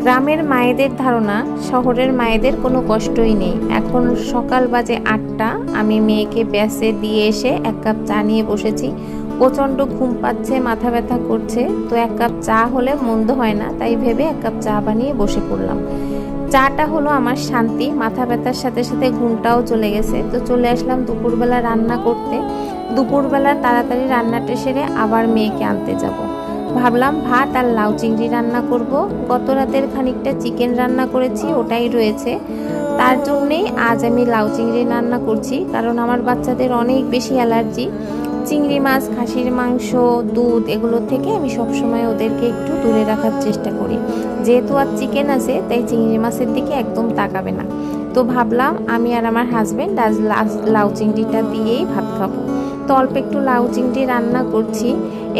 গ্রামের মায়েদের ধারণা শহরের মায়েদের কোনো কষ্টই নেই। এখন সকাল বাজে 8টা, আমি মেয়েকে ব্যাসে দিয়ে এসে 1 কাপ চা নিয়ে বসেছি। প্রচণ্ড ঘুম পাচ্ছে, মাথা ব্যথা করছে, তো 1 কাপ চা হলে মন্দ হয় না, তাই ভেবে 1 কাপ চা বানিয়ে বসে পড়লাম। চাটা হলো আমার শান্তি, মাথা ব্যথার সাথে সাথে ঘুমটাও চলে গেছে। তো চলে আসলাম দুপুরবেলা রান্না করতে। দুপুরবেলা তাড়াতাড়ি রান্নাটা সেরে আবার মেয়েকে আনতে যাব। ভাবলাম ভাত আর লাউ চিংড়ি রান্না করব। গত রাতের খানিকটা চিকেন রান্না করেছি, ওটাই রয়েছে। তার জন্যেই আজ আমি লাউ চিংড়ি রান্না করছি, কারণ আমার বাচ্চাদের অনেক বেশি অ্যালার্জি। চিংড়ি মাছ, খাসির মাংস, দুধ এগুলো থেকে আমি সবসময় ওদেরকে একটু দূরে রাখার চেষ্টা করি। যেহেতু আর চিকেন আছে, তাই চিংড়ি মাছের দিকে একদম তাকাবে না। তো ভাবলাম আমি আর আমার হাজব্যান্ড আজ লাউ চিংড়িটা দিয়েই ভাত খাবো। তো অল্প একটু লাউ চিংড়ি রান্না করছি।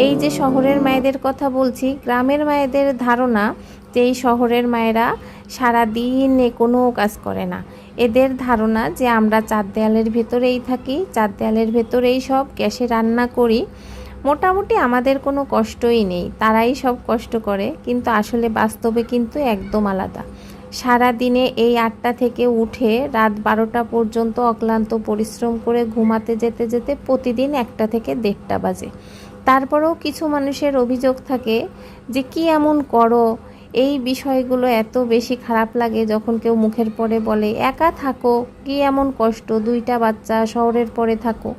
এই যে শহরের মায়েদের কথা বলছি, গ্রামের মায়েদের ধারণা যে এই শহরের মায়েরা সারাদিন কোনো কাজ করে না। এদের ধারণা যে আমরা 4 দেয়ালের ভেতরেই থাকি, 4 দেয়ালের ভেতরেই সব, গ্যাসে রান্না করি, মোটামুটি আমাদের কোনো কষ্টই নেই, তারাই সব কষ্ট করে। কিন্তু আসলে বাস্তবে কিন্তু একদম আলাদা। সারা দিনে এই 8টা থেকে উঠে রাত 12টা পর্যন্ত অক্লান্ত পরিশ্রম করে ঘুমাতে যেতে যেতে প্রতিদিন 1টা থেকে 1:30টা বাজে। তারপরেও কিছু মানুষের অভিযোগ থাকে যে কি এমন করো। এই বিষয়গুলো এত বেশি খারাপ লাগে যখন কেউ মুখের পরে বলে একা থাকো, কি এমন কষ্ট, 2টা বাচ্চা, শহরের পরে থাকো।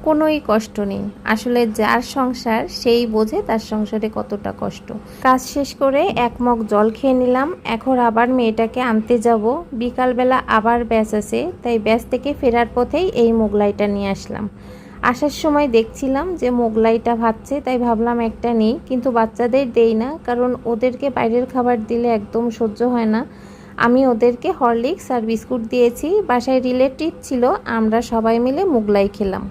কোনোই কষ্ট নেই। আসলে যার সংসার সেই বোঝে তার সংসারে কতটা কষ্ট। কাজ শেষ করে 1 মগ জল খেয়ে নিলাম। এখন আবার মেয়েটাকে আনতে যাব। বিকালবেলা আবার ব্যাস আছে, তাই ব্যাস থেকে ফেরার পথেই এই মোগলাইটা নিয়ে আসলাম। আসার সময় দেখছিলাম যে মোগলাইটা ভাজছে, তাই ভাবলাম একটা নিই, কিন্তু বাচ্চাদের দেই না, কারণ ওদেরকে বাইরের খাবার দিলে একদম সহ্য হয় না। আমি ওদেরকে হরলিক্স আর বিস্কুট দিয়েছি। বাসায় রিলেটিভ ছিল, আমরা সবাই মিলে মোগলাই খেলাম।